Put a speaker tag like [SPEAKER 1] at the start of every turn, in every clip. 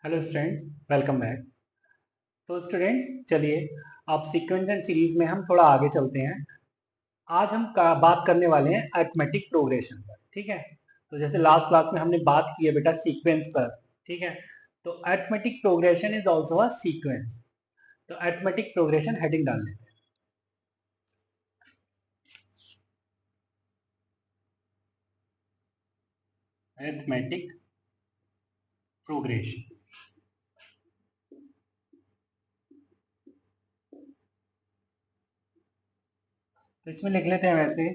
[SPEAKER 1] Hello students, welcome back. तो students चलिए, अब सीक्वेंस एंड सीरीज में हम थोड़ा आगे चलते हैं। आज हम बात करने वाले हैं अरिथमेटिक प्रोग्रेशन पर। ठीक है, तो जैसे लास्ट क्लास में हमने बात की है बेटा सीक्वेंस पर। ठीक है, तो arithmetic progression is also a sequence. तो अरिथमेटिक प्रोग्रेशन हेडिंग डाल लेते हैं, अरिथमेटिक प्रोग्रेशन। तो इसमें लिख लेते हैं वैसे,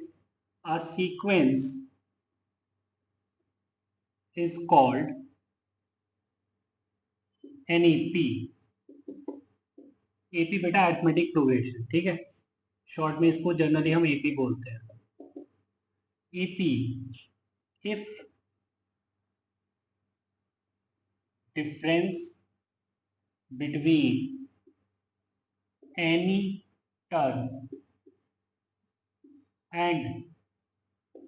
[SPEAKER 1] a sequence is called NEP. AP बेटा अरिथमेटिक प्रोग्रेशन, ठीक है। शॉर्ट में इसको जनरली हम एपी बोलते हैं। AP if difference between any term and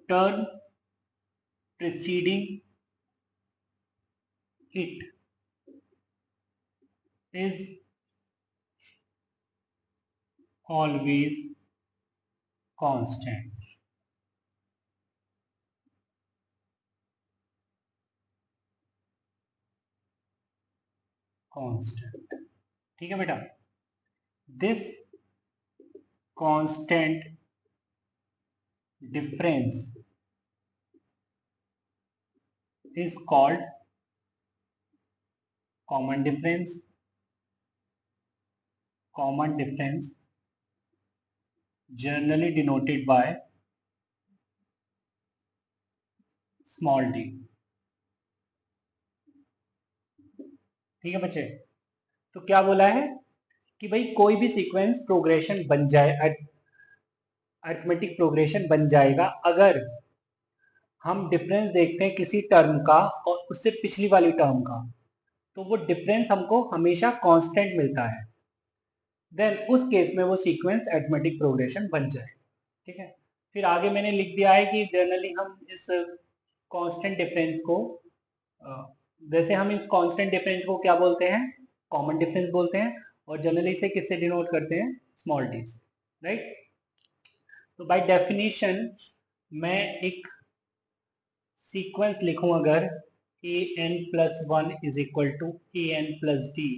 [SPEAKER 1] term preceding it is always constant। constant, ठीक है बेटा। this constant difference is called common difference। common difference generally denoted by small d। ठीक है बच्चे, तो क्या बोला है कि भाई कोई भी सीक्वेंस प्रोग्रेशन बन जाए, अरिथमेटिक प्रोग्रेशन बन जाएगा अगर हम डिफरेंस देखते हैं किसी टर्म का और उससे पिछली वाली टर्म का, तो वो डिफरेंस हमको हमेशा कांस्टेंट मिलता है। देन उस केस में वो सीक्वेंस अरिथमेटिक प्रोग्रेशन बन जाए। ठीक है, फिर आगे मैंने लिख दिया है कि जनरली हम इस कांस्टेंट डिफरेंस को वैसे हम इस कांस्टेंट डिफरेंस को क्या बोलते हैं, कॉमन डिफरेंस बोलते हैं। और जनरली इसे किससे डिनोट करते हैं, स्मॉल डी से, राइट। तो बाय डेफिनेशन मैं एक सीक्वेंस लिखूं अगर A N plus one is equal to A N plus D,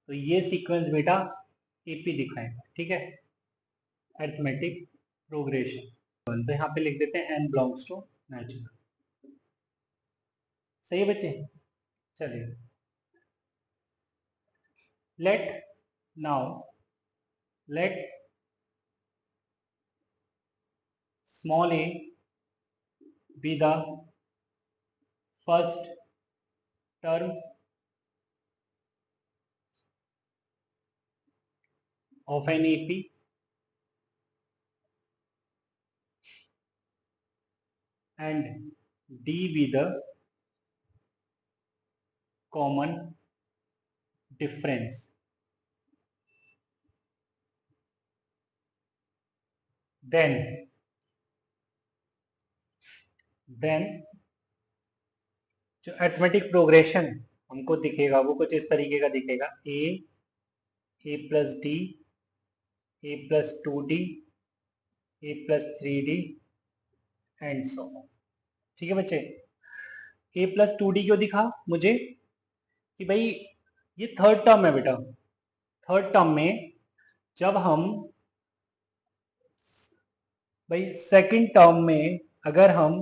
[SPEAKER 1] तो ये सीक्वेंस बेटा एपी दिखाएगा। ठीक है, अरिथमेटिक प्रोग्रेशन। तो यहाँ पे लिख देते हैं एन बिलोंग्स टू नेचुरल। सही है बच्चे, चलिए let now let small a b the first term of an AP and D be the common difference। Then जो अरिथमेटिक प्रोग्रेशन हमको दिखेगा वो कुछ इस तरीके का दिखेगा, A plus D, A plus two D, A plus three D and so on. ठीक है बच्चे, ए प्लस टू डी क्यों दिखा मुझे, कि भाई ये थर्ड टर्म है बेटा। थर्ड टर्म में जब हम भाई सेकंड टर्म में अगर हम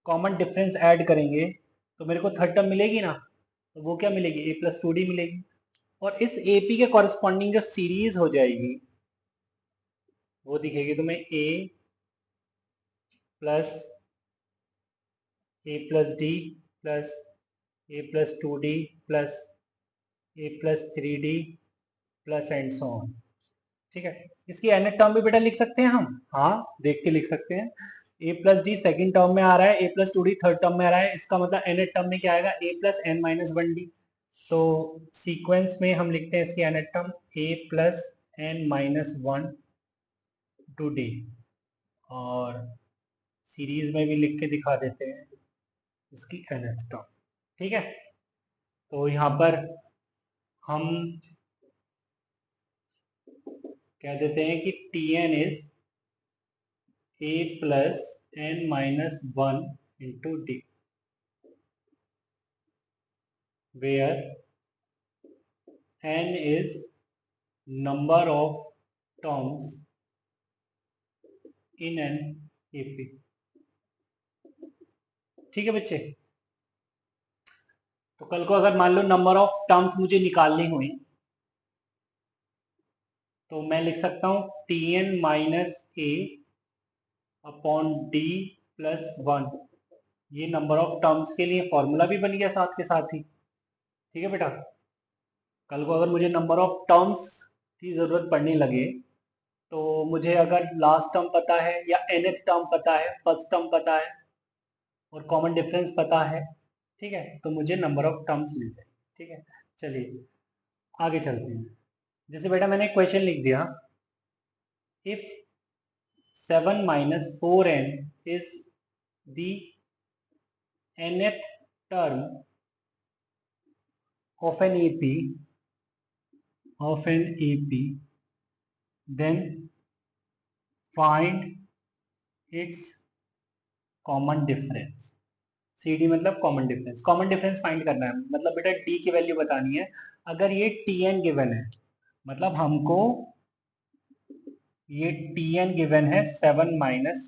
[SPEAKER 1] कॉमन डिफरेंस ऐड करेंगे तो मेरे को थर्ड टर्म मिलेगी ना, तो वो क्या मिलेगी, ए प्लस टू डी मिलेगी। और इस एपी के कॉरेस्पॉन्डिंग जो सीरीज हो जाएगी वो दिखेगी तुम्हें A plus A plus D plus A plus two D plus A plus three D plus and so on. ठीक है, इसकी nth टर्म भी बेटा लिख सकते हैं हम, हाँ देख के लिख सकते हैं। A plus D second term में आ रहा है, A plus two D third term में आ रहा है, इसका मतलब nth टर्म में क्या आएगा, A plus N minus one D. तो सीक्वेंस में हम लिखते हैं इसकी nth term A plus N minus one to D, और सीरीज में भी लिख के दिखा देते हैं इसकी nth टर्म। ठीक है, तो यहाँ पर हम कह देते हैं कि t n is a plus N minus one into d, where n is number of terms in an AP। ठीक है बच्चे, तो कल को अगर मान लो नंबर ऑफ टर्म्स मुझे निकालनी हुई तो मैं लिख सकता हूं टी एन माइनस ए अपॉन डी प्लस वन। ये नंबर ऑफ टर्म्स के लिए फॉर्मूला भी बन गया साथ के साथ ही। ठीक है बेटा, कल को अगर मुझे नंबर ऑफ टर्म्स की जरूरत पड़ने लगे तो मुझे अगर लास्ट टर्म पता है या nth टर्म पता है, फर्स्ट टर्म पता है और कॉमन डिफरेंस पता है, ठीक है, तो मुझे नंबर ऑफ टर्म्स मिल जाए। ठीक है, चलिए आगे चलते हैं। जैसे बेटा मैंने एक क्वेश्चन लिख दिया, if 7 minus 4n is the nth term of an AP then find its common difference. CD मतलब common difference, common difference find करना है, मतलब बेटा D की वैल्यू बतानी है। अगर ये TN गिवन है, मतलब हमको ये TN गिवन है 7 माइनस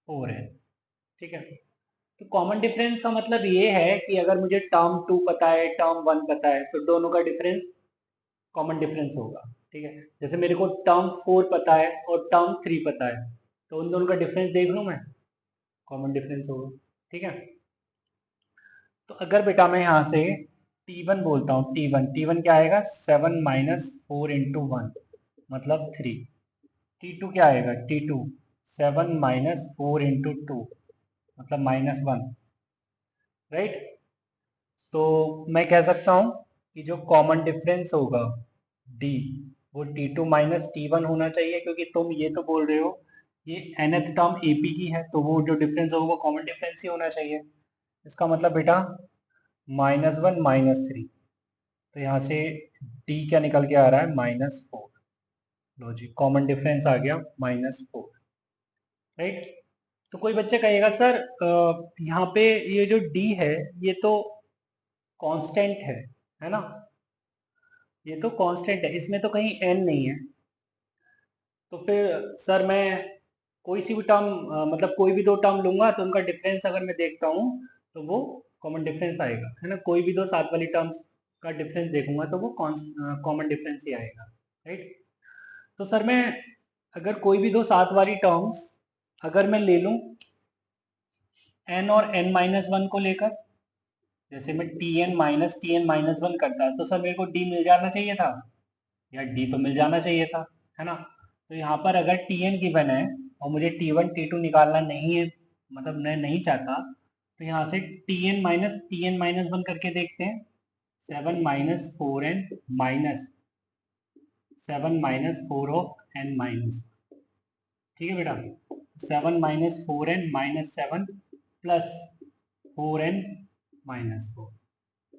[SPEAKER 1] 4n। ठीक है, तो कॉमन डिफरेंस का मतलब ये है कि अगर मुझे टर्म 2 पता है, टर्म 1 पता है, तो दोनों का डिफरेंस कॉमन डिफरेंस होगा। ठीक है, जैसे मेरे को टर्म 4 पता है और टर्म 3 पता है, तो उन दोनों का डिफरेंस देख लूं मैं, कॉमन डिफरेंस होगा। ठीक है, तो अगर बेटा मैं यहाँ से T1 बोलता हूँ, T1 क्या आएगा 7 माइनस 4 इंटू वन मतलब 3। T2 क्या आएगा T2 7 माइनस 4 इंटू टू मतलब -1। राइट, तो मैं कह सकता हूँ कि जो कॉमन डिफरेंस होगा D वो T2 माइनस T1 होना चाहिए, क्योंकि तुम ये तो बोल रहे हो ये nth टर्म AP की है, तो वो जो डिफरेंस होगा वो कॉमन डिफरेंस ही होना चाहिए। इसका मतलब बेटा -1 -3, तो यहाँ से D क्या निकल के आ रहा है -4। लो जी, कॉमन डिफरेंस आ गया -4। राइट, तो कोई बच्चा कहेगा सर यहाँ पे ये जो D है ये तो कांस्टेंट है ना, ये तो कांस्टेंट है, इसमें तो कहीं n नहीं है, तो फिर सर मैं कोई सी भी टर्म मतलब कोई भी दो टर्म लूंगा तो उनका डिफरेंस अगर मैं देखता हूँ तो वो कॉमन डिफरेंस आएगा, है ना। कोई भी दो साथ वाली टर्म्स का डिफरेंस देखूंगा तो वो कॉमन डिफरेंस ही आएगा। राइट, तो सर मैं अगर कोई भी दो साथ वाली टर्म्स अगर मैं ले लूं n और n माइनस वन को लेकर, जैसे मैं Tn माइनस वन करता तो सर मेरे को D मिल जाना चाहिए था, या D तो मिल जाना चाहिए था, है ना। तो यहाँ पर अगर Tn गिवन है और मुझे T1 T2 निकालना नहीं है, मतलब मैं नहीं चाहता, तो यहाँ से Tn माइनस वन करके देखते हैं। 7 minus 4n minus 7 minus 4 of n minus, ठीक है बेटा, 7 minus 4n minus 7 plus 4n minus 4,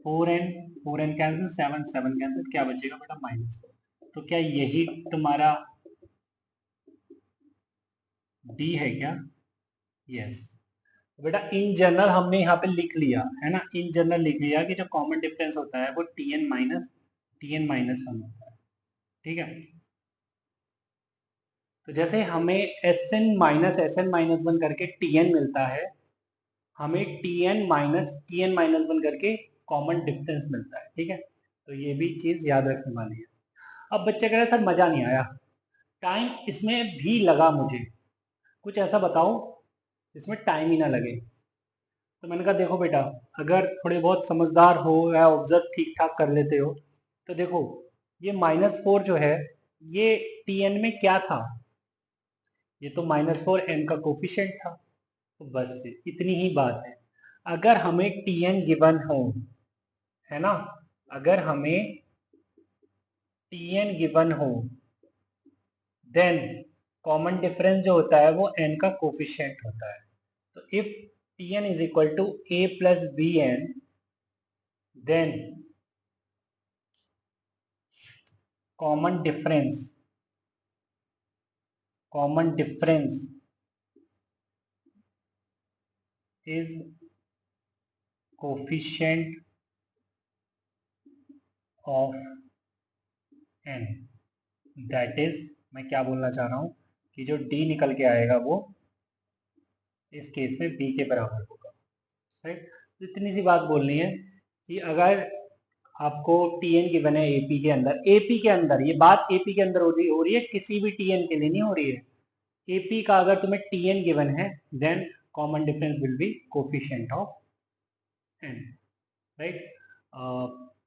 [SPEAKER 1] 4n cancel, 7 7 cancel, क्या बचेगा बेटा -4। तो क्या यही तुम्हारा D है क्या? यस, बेटा इन जनरल हमने यहाँ पे लिख लिया है ना, इन जनरल लिख लिया कि जो कॉमन डिफरेंस होता है वो Tn माइनस वन होता है। ठीक है, तो जैसे हमें Sn माइनस वन करके Tn मिलता है, हमें Tn माइनस वन करके कॉमन डिफरेंस मिलता है। ठीक है, तो ये भी चीज याद रखने वाली है। अब बच्चे कह रहे सर मजा नहीं आया, टाइम इसमें भी लगा मुझे, कुछ ऐसा बताओ जिसमें टाइम ही ना लगे। तो मैंने कहा देखो बेटा, अगर थोड़े बहुत समझदार हो या ऑब्जर्व ठीक ठाक कर लेते हो तो देखो ये -4 जो है ये Tn में क्या था, ये तो -4 n का कोफिशिएंट था। तो बस फिर इतनी ही बात है। अगर हमें Tn गिवन हो, है ना, अगर हमें Tn गिवन हो देन कॉमन डिफरेंस जो होता है वो n का कोफिशिएंट होता है। तो if Tn is equal to a plus b n then common difference is coefficient of n, that is, मैं क्या बोलना चाह रहा हूं कि जो d निकल के आएगा वो इस केस में b के बराबर होगा, राइट। तो इतनी सी बात बोलनी है कि अगर आपको टीएन गिवन है एपी के अंदर, ये बात एपी के अंदर हो रही है, किसी भी टीएन के लिए नहीं हो रही है। एपी का अगर तुम्हें टीएन गिवन है then common difference will be coefficient of n, right.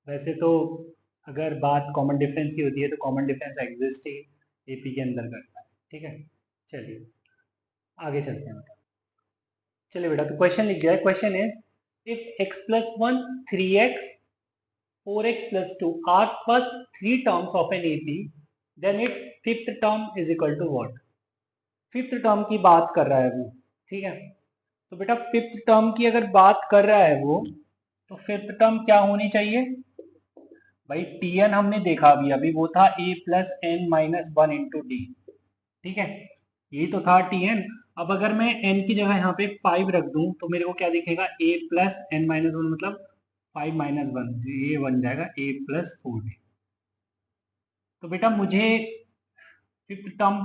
[SPEAKER 1] वैसे तो अगर बात कॉमन डिफरेंस की होती है तो कॉमन डिफरेंस एग्जिस्ट ही एपी के अंदर करता है, ठीक है। चलिए आगे चलते हैं बेटा। चलिए बेटा, तो क्वेश्चन लिख दिया है। Question is if x plus 1 3x 4x plus 2 are first three terms of an AP, then its fifth term is equal to what? Fifth term की बात कर रहा है वो, ठीक है। तो बेटा फिफ्थ टर्म की अगर बात कर रहा है वो, तो फिफ्थ टर्म क्या होनी चाहिए भाई? टीएन हमने देखा अभी वो था a plus N minus one into d, ठीक है, यही तो था टीएन। अब अगर मैं n की जगह यहाँ पे 5 रख दूं तो मेरे को क्या दिखेगा? a plus N minus one मतलब 5 माइनस वन, ये बन जाएगा a प्लस 4d। तो बेटा मुझे फिफ्थ टर्म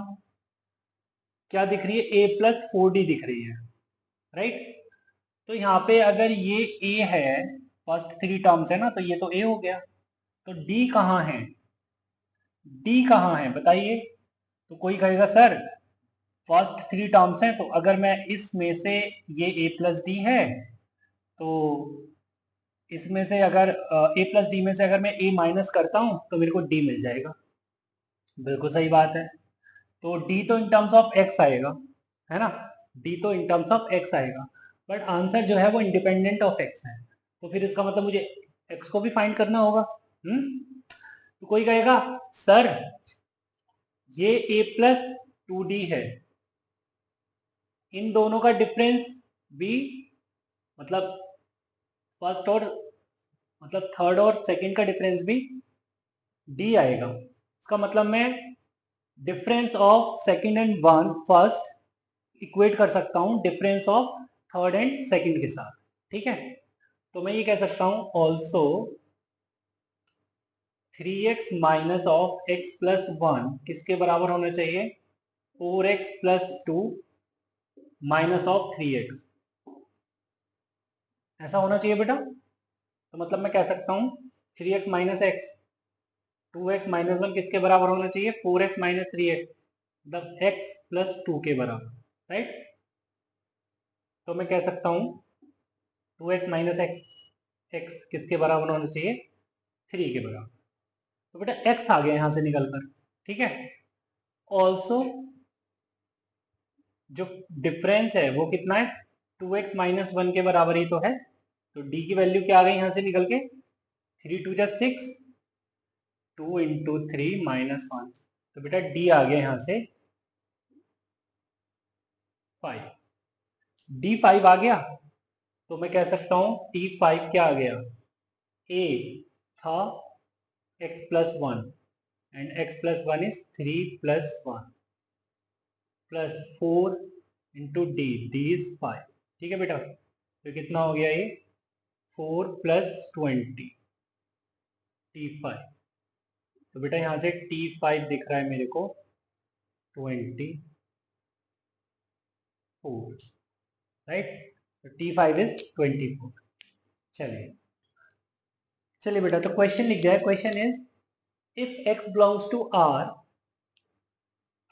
[SPEAKER 1] क्या दिख रही है? a प्लस 4d दिख रही है, राइट। तो यहाँ पे अगर ये a है, फर्स्ट थ्री टर्म्स है ना, तो ये तो a हो गया। तो d कहाँ है? d कहाँ है बताइए? तो कोई कहेगा सर फर्स्ट थ्री टर्म्स हैं, तो अगर मैं इसमें से, ये a प्लस डी है, तो इसमें से अगर a प्लस डी में से अगर मैं a माइनस करता हूं तो मेरे को d मिल जाएगा। बिल्कुल सही बात है। तो d तो इन टर्म्स ऑफ x आएगा, है ना, d तो इन टर्म्स ऑफ x आएगा, बट आंसर जो है वो इंडिपेंडेंट ऑफ x है। तो फिर इसका मतलब मुझे x को भी फाइंड करना होगा। तो कोई कहेगा सर ये a प्लस 2d है, इन दोनों का डिफरेंस b, मतलब फर्स्ट और मतलब थर्ड और सेकंड का डिफरेंस भी d आएगा। इसका मतलब मैं difference of second and one first equate कर सकता हूं difference of third and second के साथ, ठीक है। तो मैं ये कह सकता हूं also 3x minus of x plus one किसके बराबर होना चाहिए? 4x plus two minus of 3x, ऐसा होना चाहिए बेटा। तो मतलब मैं कह सकता हूं 3x minus x, 2x minus one किसके बराबर होना चाहिए? 4x माइनस 3x, मतलब x प्लस टू के बराबर, राइट। तो मैं कह सकता हूं 2x माइनस एक्स किसके बराबर होना चाहिए? 3 के बराबर। तो बेटा x आ गया यहां से निकल कर, ठीक है। ऑल्सो जो डिफरेंस है वो कितना है? 2x माइनस वन के बराबर ही तो है। तो d की वैल्यू क्या आ गई यहां से निकल के? 3 टू जा 6, 2 इंटू 3 माइनस वन, तो बेटा d आ गया यहां से 5। d5 आ गया, तो मैं कह सकता हूं t5 क्या आ गया? a था x plus one and x plus one is 3 plus one plus 4 into d is 5, ठीक है बेटा। तो कितना हो गया ये? 4 प्लस 20 t5। तो बेटा यहाँ से t5 दिख रहा है मेरे को 24, राइट। तो t5 इज 24। चलिए चलिए बेटा, तो क्वेश्चन लिख दिया है। Question is if x belongs to r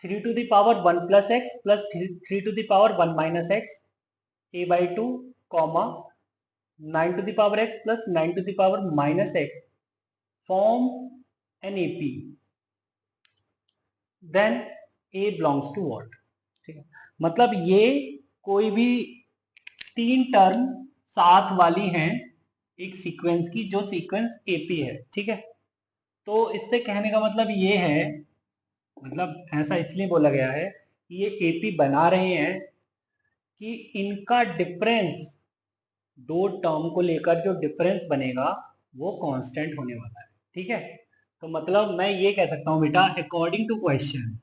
[SPEAKER 1] 3 to the power 1 plus x plus 3 to the power 1 minus x a by 2 comma 9 to the power x plus 9 to the power minus x form an AP, then a belongs to what? ठीक है, मतलब ये कोई भी तीन term साथ वाली हैं एक सीक्वेंस की, जो सीक्वेंस एपी है, ठीक है। तो इससे कहने का मतलब ये है, मतलब ऐसा इसलिए बोला गया है कि ये एपी बना रहे हैं कि इनका डिफरेंस, दो टर्म को लेकर जो डिफरेंस बनेगा वो कांस्टेंट होने वाला है। ठीक है, तो मतलब मैं ये कह सकता हूँ बेटा, according to question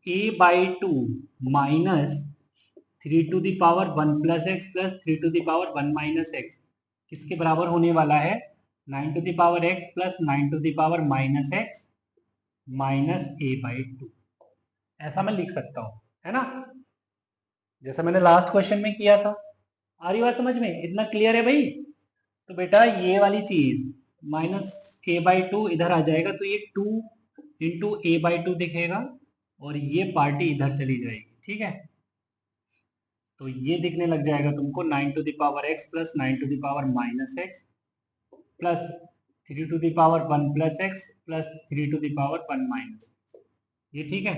[SPEAKER 1] a/2 minus 3 to the power 1 plus x plus 3 to the power 1 minus x किसके बराबर होने वाला है? 9 to the power x plus 9 to the power minus x minus a/2। ऐसा मैं लिख सकता हूँ, है ना, जैसा मैंने लास्ट क्वेश्चन में किया था। आ रही बात समझ में? इतना क्लियर है भाई? तो बेटा ये वाली चीज माइनस a/2 इधर आ जाएगा, तो ये 2 × a/2 दिखेगा और ये पार्टी इधर चली जाएगी। ठीक है, तो ये दिखने लग जाएगा तुमको 9 to the power x plus 9 to the power minus x plus 3 to the power 1 plus x plus 3 to the power 1 minus x। ये ठीक है,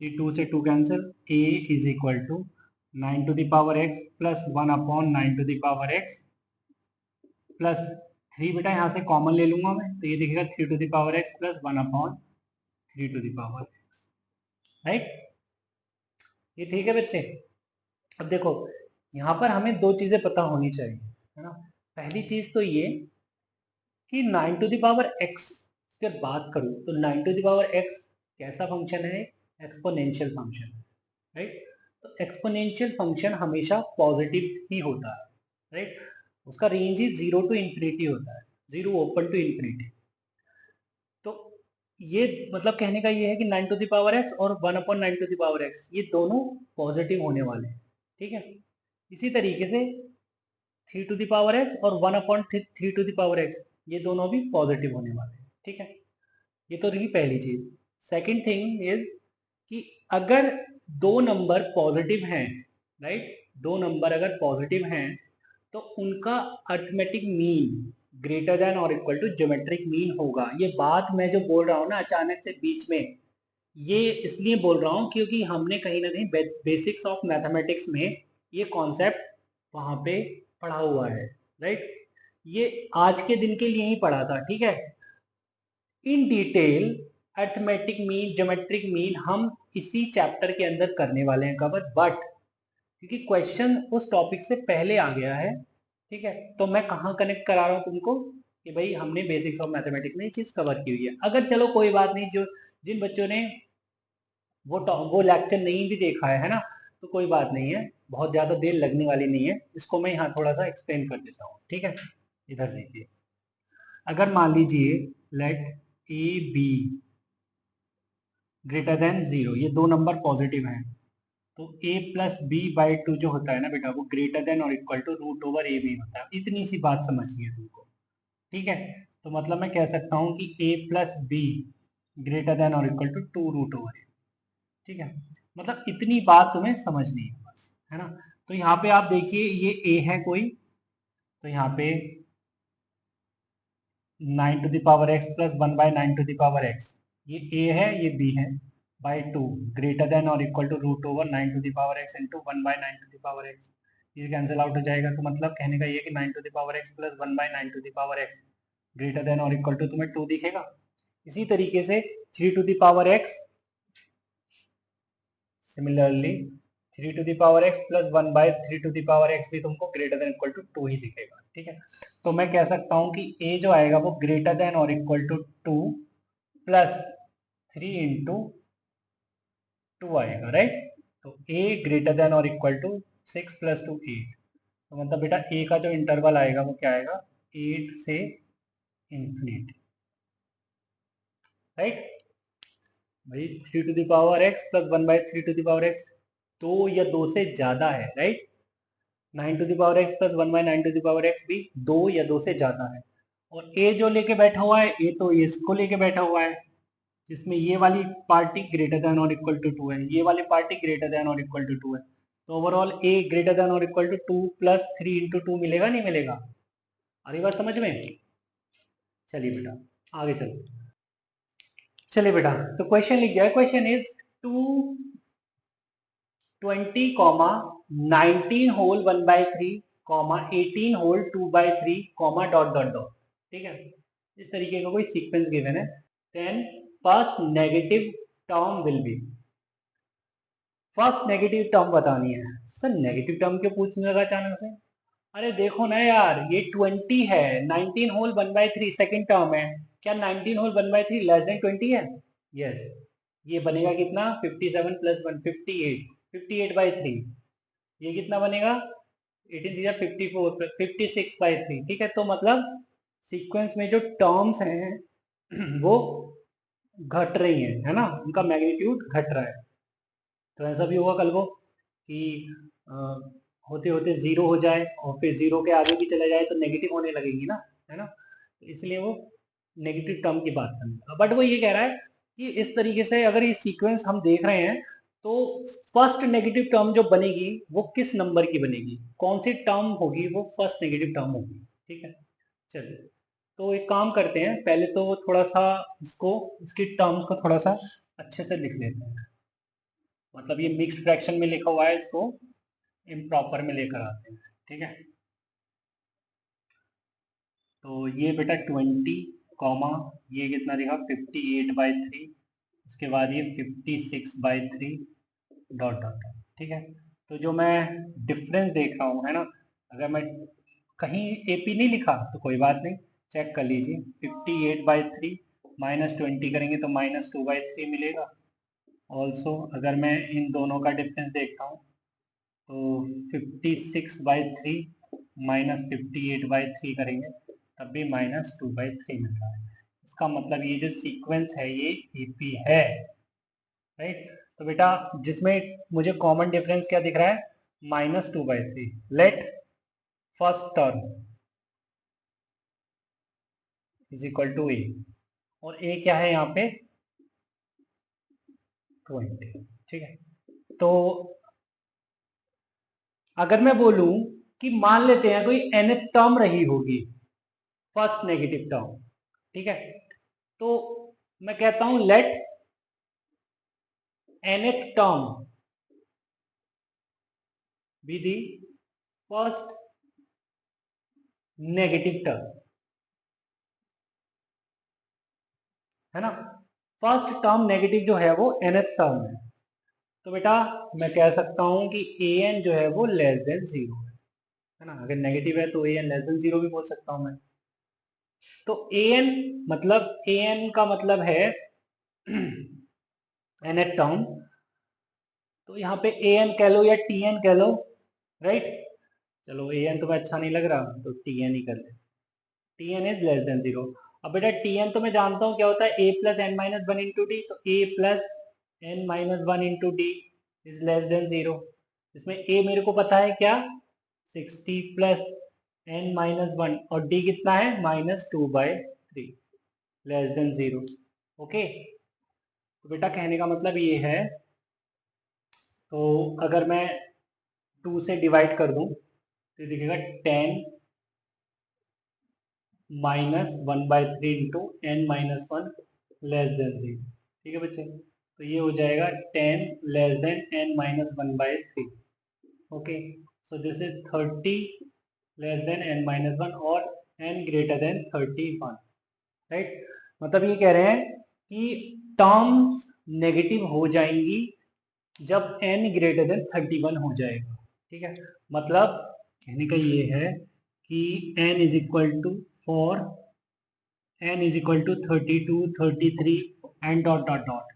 [SPEAKER 1] ये 2 से 2 cancel, a is equal to 9 to the power x plus 1/9 to the power x plus 3, बेटा यहाँ से common ले लूंगा मैं, तो ये दिखेगा 3 to the power x plus 1/3 to the power x। Right, ये ठीक है बच्चे? अब देखो, यहाँ पर हमें दो चीजें पता होनी चाहिए, है ना। पहली चीज तो ये कि 9 to the power x की अगर बात करूँ तो 9 to the power x कैसा फंक्शन है? एक्सपोनेंशियल फंक्शन है, राइट। तो एक्सपोनेंशियल फंक्शन हमेशा पॉजिटिव ही होता है, राइट। उसका रेंज ही 0 to इन्फिनिटी होता है, 0 ओपन टू इन्फिनिटी। तो ये मतलब कहने का ये है कि 9 to the power x और 1/9 to the power x ये दोनों पॉजिटिव होने वाले हैं। ठीक है, इसी तरीके से 3 to the power x और 1/3 to the power x ये दोनों भी पॉजिटिव होने वाले हैं। ठीक है, ये तो रही पहली चीज। सेकंड थिंग इज कि अगर दो नंबर पॉजिटिव हैं, राइट, दो नंबर अगर पॉजिटिव हैं तो उनका अर्थमेटिक मीन ग्रेटर देन और इक्वल टू ज्योमेट्रिक मीन होगा। ये बात मैं जो बोल रहा हूँ ना अचानक से बीच में, ये इसलिए बोल रहा हूँ क्योंकि हमने कहीं ना कहीं बेसिक्स ऑफ मैथमेटिक्स में ये कॉन्सेप्ट वहां पे पढ़ा हुआ है, राइट। ये आज के दिन के लिए ही पढ़ा था। ठीक है, in detail arithmetic mean, geometric mean हम इसी चैप्टर के अंदर करने वाले हैं कवर, बट क्योंकि क्वेश्चन उस टॉपिक से पहले आ गया है, ठीक है, तो मैं कहाँ कनेक्ट करा रहा हूँ तुमको कि भाई हमने बेसिक्स ऑफ मैथमेटिक्स में ये चीज कवर की हुई है। अगर चलो कोई बात नहीं, जो जिन बच्चों ने वो लेक्चर नहीं भी देखा है ना, तो कोई बात नहीं है, बहुत ज्यादा देर लगने वाली नहीं है। इसको मैं यहाँ थोड़ा सा एक्सप्लेन कर देता हूँ। ठीक है, इधर देखिए, अगर मान लीजिए let a b greater than 0, ये दो नंबर पॉजिटिव हैं, तो a plus b by two जो होता है ना बेटा, वो ग्रेटर देन और equal to root over a b होता है। इतनी सी बात समझनी है तुमको। ठीक है, तो मतलब मैं कह सकता हूँ कि a plus B greater than और इक्वल टू 2 रूट ओवर ए। ठीक है, मतलब इतनी बात तुम्हें समझनी है बस, है ना। तो यहाँ पे आप देखिए, ये a है कोई, तो यहाँ पे 9 to the power x plus 1/9 to the power x, ये a है ये b है, बाई 2 ग्रेटर देन और equal to root over 9 to the power x into 1/9 to the power x। ये कैंसिल आउट हो जाएगा, तो मतलब कहने का ये कि 9 to the power x plus 1/9 to the power x greater than और इक्वल टू तुम्हें 2 दिखेगा। इसी तरीके से 3 to the power x, similarly 3 to the power x plus 1/3 to the power x भी तुमको ग्रेटर देन इक्वल टू 2 ही दिखेगा। ठीक है, तो मैं कह सकता हूँ कि a जो आएगा वो ग्रेटर देन और इक्वल टू 2 प्लस 3 इंटू 2 आएगा, राइट। तो a ग्रेटर देन और इक्वल टू 6 प्लस 2 8, तो मतलब बेटा a का जो इंटरवल आएगा वो क्या आएगा? 8 से इंफिनिटी, राइट। भाई 3 to the power x plus 1/3 to the power x 2 या 2 से ज्यादा है, right. 9 to the power x plus 1/9 to the power x भी 2 या 2 से ज्यादा है। और a जो लेके बैठा हुआ है, a तो इसको लेके बैठा हुआ है, जिसमें ये वाली पार्टी ग्रेटर देन और इक्वल टू 2 है, ये वाली पार्टी ग्रेटर देन और इक्वल टू 2 है। तो ओवरऑल a ग्रेटर देन और इक्वल टू 2 प्लस 3 इंटू 2 मिलेगा, नहीं मिलेगा? अरे बात समझ में? चलिए बेटा आगे चलो। चलिए बेटा, तो क्वेश्चन लिख दिया। Question is 220, 19 whole 1/3, 18 whole 2/3, dot dot dot. ठीक है, इस तरीके का कोई सीक्वेंस गिवन है। Then first negative term will be, first negative term बतानी है। सर नेगेटिव टर्म क्यों पूछने लगा अचानक से? अरे देखो ना यार, ये 20 है, 19 होल 1/3 सेकेंड टर्म है। क्या 19 होल 1/3 लेस देन 20 है? यस। ये बनेगा कितना? 57 प्लस 1 58, 58/3। ये कितना बनेगा? 18 54 56/3। ठीक है, तो मतलब सीक्वेंस में जो टर्म्स हैं वो घट रही हैं, है ना, उनका मैग्नीट्यूड घट रहा है। तो ऐसा भी होगा कल को कि होते होते जीरो हो जाए और फिर जीरो के आगे भी चला जाए तो नेगेटिव होने लगेगी ना, है ना, तो इसलिए वो नेगेटिव टर्म की बात करना। बट वो ये कह रहा है कि इस तरीके से अगर ये सीक्वेंस हम देख रहे हैं तो फर्स्ट नेगेटिव टर्म जो बनेगी वो किस नंबर की बनेगी, कौन सी टर्म होगी, वो फर्स्ट नेगेटिव टर्म होगी। ठीक है, चलिए तो एक काम करते हैं, पहले तो थोड़ा सा इसको, इसकी टर्म्स को थोड़ा सा अच्छे से लिख लेते हैं। मतलब ये मिक्स्ड फ्रैक्शन में लिखा हुआ है, इसको इम्प्रॉपर में लेकर आते हैं। ठीक है, तो ये बेटा 20 कॉमा ये कितना दिखा 58/3, उसके बाद ये 56/3 डॉट डॉट डॉट। ठीक है, तो जो मैं डिफरेंस देख रहा हूँ, है ना, अगर मैं कहीं एपी नहीं लिखा तो कोई बात नहीं, चेक कर लीजिए। 58/3 -20 करेंगे तो -2/3 मिलेगा। ऑल्सो अगर मैं इन दोनों का डिफरेंस देखता हूँ तो 56/3 -58/3 करेंगे तब भी -2/3 मिल रहा है। इसका मतलब ये जो सीक्वेंस है ये एपी है, राइट। तो बेटा जिसमें मुझे कॉमन डिफरेंस क्या दिख रहा है, -2/3। Let first term is equal to a, और ए क्या है यहाँ पे 20। ठीक है, तो अगर मैं बोलूं कि मान लेते हैं कोई nth टर्म रही होगी, फर्स्ट नेगेटिव टर्म, ठीक है, तो मैं कहता हूं let nth term be the first negative term, है ना। फर्स्ट टर्म नेगेटिव जो है वो nth टर्म है, तो बेटा मैं कह सकता हूं कि an जो है वो लेस देन जीरो है ना। अगर नेगेटिव है तो an लेस देन जीरो भी बोल सकता हूं मैं। तो an मतलब an का मतलब है nth टर्म, तो यहाँ पे an कह लो या tn कह लो, राइट। चलो an तुम्हें अच्छा नहीं लग रहा तो tn ही कर ले, tn is less than zero. अब बेटा tn तो मैं जानता हूँ क्या होता है, a plus N minus one into d, तो a plus N minus one into d is less than zero. इसमें a मेरे को पता है क्या, 60 प्लस एन माइनस वन, और d कितना है -2/3, लेस देन जीरो। ओके, तो बेटा कहने का मतलब ये है, तो अगर मैं 2 से डिवाइड कर दूं तो ये दिखेगा 10 -1/3 into n minus one less than zero. ठीक है बच्चे, तो ये हो जाएगा 10 less than n minus 1/3। Okay, so this is 30 less than n minus one और एन ग्रेटर देन 31, राइट। मतलब ये कह रहे हैं कि टर्म्स नेगेटिव हो जाएंगी जब n ग्रेटर देन 31 हो जाएगा। ठीक है, मतलब कहने का ये है कि n is equal to for n is equal to 32 33 and dot dot dot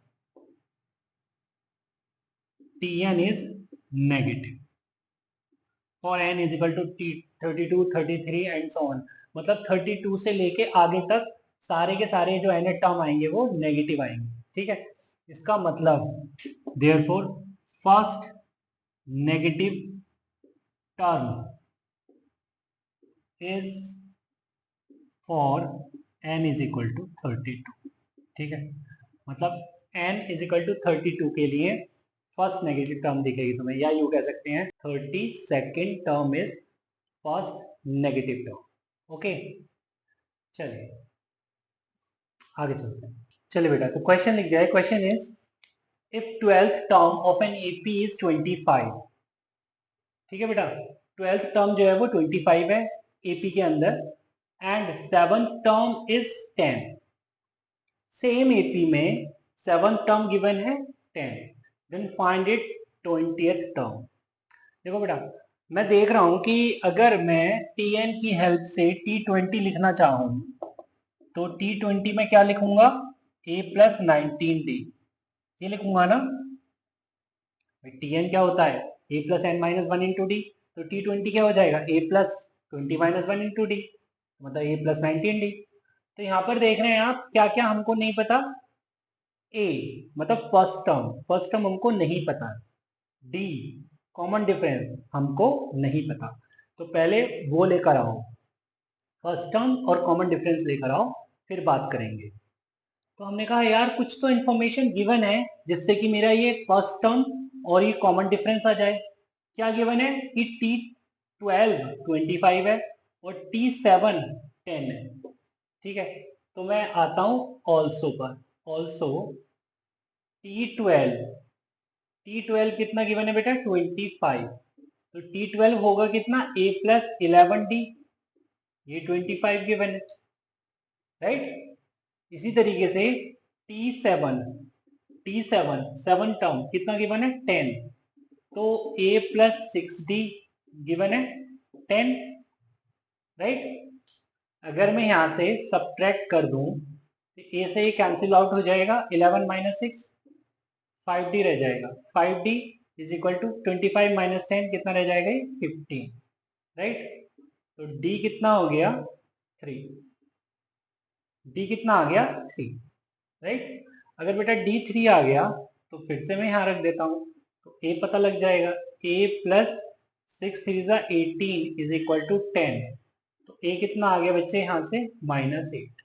[SPEAKER 1] tn is negative, for n is equal to 32 33 and so on. मतलब 32 से लेके आगे तक सारे के सारे जो n टर्म आएंगे वो नेगेटिव आएंगे। ठीक है, इसका मतलब therefore first negative term is for n is equal to 32। ठीक है, मतलब n इज इक्वल टू 32 के लिए फर्स्ट नेगेटिव टर्म दिखेगी तुम्हें, या यूं कह सकते हैं 32nd term is first negative term. Okay, चलिए आगे चलते हैं। चलिए बेटा, तो क्वेश्चन लिख दिया है। Question is if 12th term of an AP is 25। ठीक है बेटा, 12th टर्म जो है वो 25 है एपी के अंदर, and 7th term is 10। Same AP में 7th टर्म गिवन है 10, then find it's 20th term. देखो बेटा, मैं देख रहा हूं कि अगर मैं Tn की हेल्प से T20 लिखना चाहूँ तो T20 में क्या लिखूंगा, a+19d, ये लिखूंगा ना। Tn क्या होता है, a+n-1 इंटू डी, तो T20 क्या हो जाएगा, a+20-1 इंटू डी, मतलब a+19d। तो यहाँ पर देख रहे हैं आप क्या क्या हमको नहीं पता, a मतलब फर्स्ट टर्म हमको नहीं पता, डी कॉमन डिफरेंस हमको नहीं पता। तो पहले वो लेकर आओ, फर्स्ट टर्म और कॉमन डिफरेंस लेकर आओ, फिर बात करेंगे। तो हमने कहा यार कुछ तो इन्फॉर्मेशन गिवन है जिससे कि मेरा ये फर्स्ट टर्म और ये कॉमन डिफरेंस आ जाए। क्या गिवन है कि T12 25 है और T7 10 है। ठीक है, तो मैं आता हूं ऑल्सो पर। ऑल्सो T12, T12 कितना गिवन है बेटा, 25, तो T12 होगा कितना, a+11d, ये 25 गिवन है, राइट। इसी तरीके से T7, सेवन टर्म कितना गिवन है, 10, तो a+6d गिवन है 10, राइट। अगर मैं यहां से सब्ट्रैक्ट कर दूं तो a से ये कैंसिल आउट हो जाएगा, 11 माइनस 6 5d रह जाएगा, 5d is equal to 25 minus 10 कितना रह जाएगा, 15, राइट। तो d कितना हो गया, 3, d कितना आ गया, 3, राइट। अगर बेटा D3 आ गया तो फिर से मैं यहाँ रख देता हूँ, तो A पता लग जाएगा, a+6×3=18 इज इक्वल टू 10, तो A कितना आ गया बच्चे यहाँ से, -8,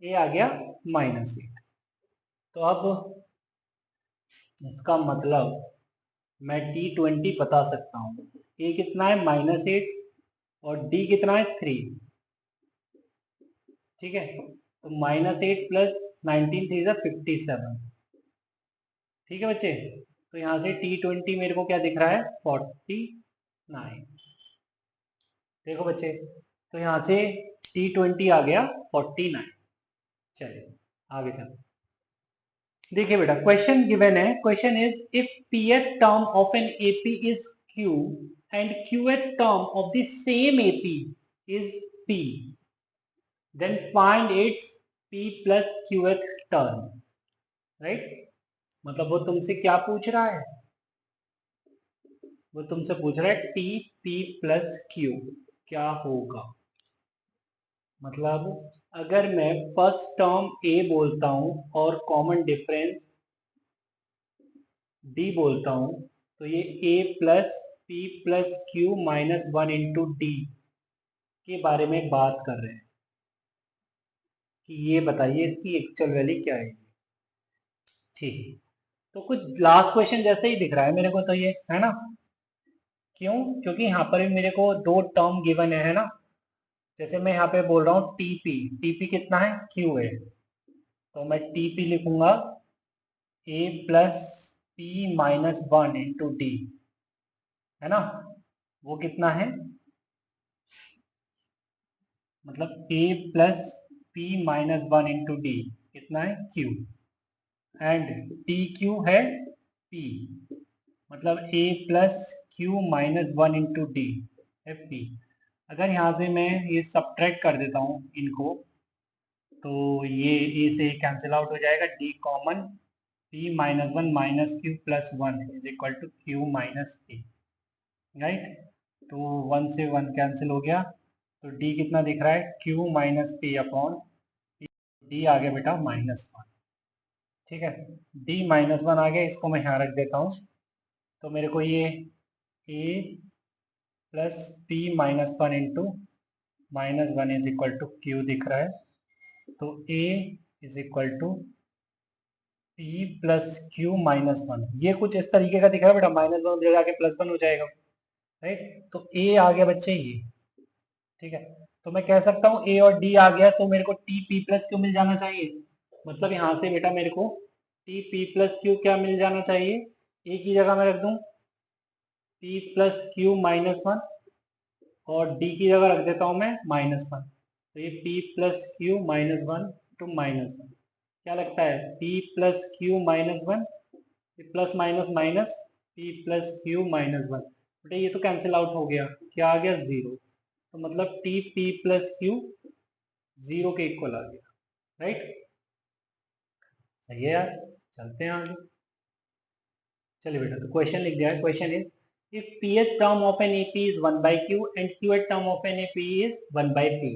[SPEAKER 1] A आ गया -8। तो अब इसका मतलब मैं T20 बता सकता हूँ, A कितना है -8 और D कितना है 3, ठीक है। तो -8 + 19 3 57, ठीक है बच्चे। तो यहाँ से T20 मेरे को क्या दिख रहा है, 49, देखो बच्चे। तो यहाँ से T20 आ गया 49। चलिए आगे चलो, देखिए बेटा क्वेश्चन गिवन है, question is if pth term of an AP is Q and qth term of the same AP is P, then find its P plus qth term, right. मतलब वो तुमसे क्या पूछ रहा है, वो तुमसे पूछ रहा है T+P+Q क्या होगा। मतलब अगर मैं फर्स्ट टर्म A बोलता हूं और कॉमन डिफरेंस D बोलता हूं, तो ये a+P+Q-1 इंटू डी के बारे में बात कर रहे हैं कि ये बताइए इसकी एक्चुअल वैल्यू क्या है। ठीक, तो कुछ लास्ट क्वेश्चन जैसे ही दिख रहा है मेरे को, तो ये है ना, क्यों, क्योंकि यहाँ पर भी मेरे को दो टर्म गिवन है ना। जैसे मैं यहाँ पे बोल रहा हूँ टीपी कितना है, क्यू है, तो मैं टीपी लिखूंगा a+P-1 इंटू डी, है ना। वो कितना है, मतलब a+P-1 इंटू डी कितना है, q, एंड टी क्यू है p, मतलब a+Q-1 इंटू डी है p। अगर यहाँ से मैं ये सब्ट्रैक्ट कर देता हूँ इनको, तो ये ए से कैंसिल आउट हो जाएगा, D common, P-1 -Q+1 is equal to Q minus A, right. तो 1 से 1 कैंसिल हो गया, तो D कितना दिख रहा है, Q minus P upon D आ गया बेटा -1, ठीक है। D -1 आ गया, इसको मैं यहाँ रख देता हूँ, तो मेरे को ये a+P-1 into -1 is equal to Q दिख रहा है, तो A is equal to P+Q-1, ये कुछ इस तरीके का दिख रहा है बेटा, -1 उधर जाके +1 हो जाएगा, राइट। तो A आ गया बच्चे ये, ठीक है। तो मैं कह सकता हूँ A और D आ गया, तो मेरे को T+P+Q मिल जाना चाहिए। मतलब यहाँ से बेटा मेरे को T+P+Q क्या मिल जाना चाहिए, A की जगह मैं रख दूं P+Q-1 और D की जगह रख देता हूँ मैं -1, तो ये P+Q-1 टू -1 क्या लगता है, P+Q-1, plus minus minus P+Q-1, बेटा ये तो कैंसिल आउट हो गया, क्या आ गया 0, तो मतलब टी पी प्लस क्यू 0 के इक्वल आ गया, राइट। सही है यार, चलते हैं आगे। चलिए बेटा, तो क्वेश्चन लिख दिया है। Question is if pth term of an AP is 1 by q and qth term of an AP is 1 by p,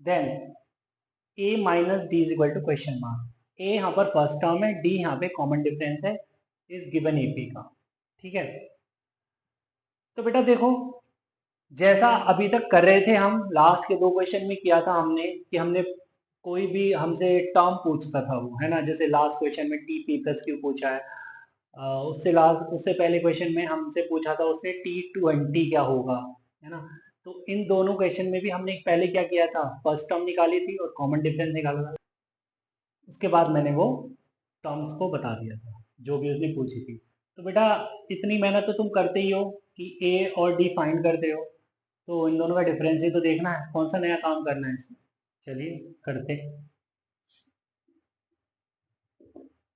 [SPEAKER 1] then a minus d is equal to question mark। a यहाँ पर first term है, d यहाँ पे common difference है इस given AP का, ठीक है। तो बेटा देखो, जैसा अभी तक कर रहे थे हम, लास्ट के 2 क्वेश्चन में किया था हमने कि हमने कोई भी हमसे टर्म पूछता था वो, है ना, जैसे लास्ट क्वेश्चन में टी पी प्लस क्यू पूछा है, उससे पहले क्वेश्चन में हमसे पूछा था उसने टी टू एन टी क्या होगा, है ना। तो इन दोनों क्वेश्चन में भी हमने पहले क्या किया था, फर्स्ट टर्म निकाली थी और कॉमन डिफरेंस निकाला था, उसके बाद मैंने वो टर्म्स को बता दिया था जो भी उसने पूछी थी। तो बेटा इतनी मेहनत तो तुम करते ही हो कि ए और डी फाइंड करते हो, तो इन दोनों का डिफरेंस ही तो देखना है, कौन सा नया काम करना है इसमें। चलिए करते।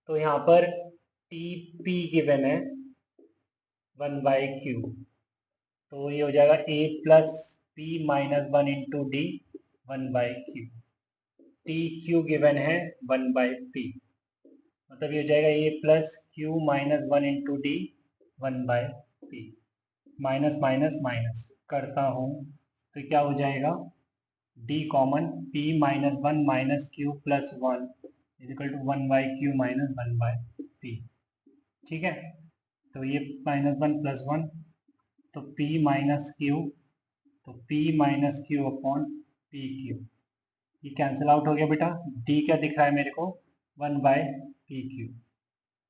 [SPEAKER 1] तो यहाँ पर टी पी गिवन है 1 बाई क्यू, तो ये हो जाएगा a plus p minus 1 into d 1 by q. T q given है 1 बाई पी, मतलब ये हो जाएगा a plus q minus 1 into d 1 by p. Minus minus minus करता हूँ तो क्या हो जाएगा, D common, p minus 1 minus q plus 1 is equal to 1 by Q minus 1 by p, ठीक है। तो ये माइनस 1 प्लस 1, तो p माइनस क्यू, तो p minus Q upon P Q, ये कैंसिल आउट हो गया बेटा। d क्या दिख रहा है मेरे को, 1 बाय पी क्यू।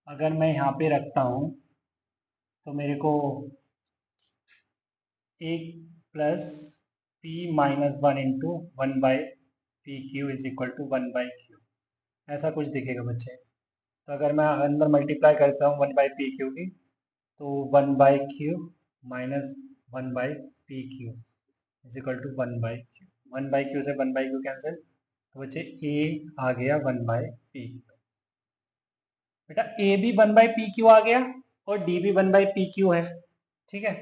[SPEAKER 1] अगर मैं यहाँ पे रखता हूँ तो मेरे को एक plus p minus 1 into 1 by P Q is equal to 1 by Q, ऐसा कुछ दिखेगा बच्चे। तो अगर मैं अंदर मल्टीप्लाई करता हूँ 1 बाई पी क्यू की, तो 1 by Q minus 1 by P Q is equal to 1 by Q. 1 by Q से 1 बाई क्यू कैंसिल, तो बच्चे ए आ गया 1 बाई पी क्यू। बेटा ए भी 1 बाई पी क्यू आ गया और डी भी 1 बाई पी क्यू है, ठीक है।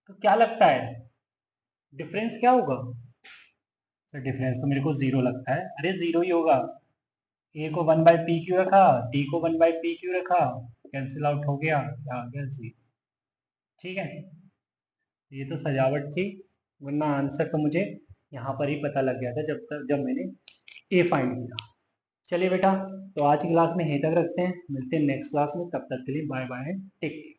[SPEAKER 1] तो क्या लगता है डिफरेंस क्या होगा, सर डिफरेंस तो मेरे को 0 लगता है। अरे 0 ही होगा, ए को 1 बाई पी क्यू रखा, डी को 1 बाई पी क्यू रखा, कैंसिल आउट हो गया, क्या आ गया 0, ठीक है। ये तो सजावट थी, वरना आंसर तो मुझे यहाँ पर ही पता लग गया था जब मैंने ए फाइंड किया। चलिए बेटा, तो आज की क्लास में यहीं तक रखते हैं, मिलते हैं नेक्स्ट क्लास में, तब तक के लिए बाय बाय, टेक केयर।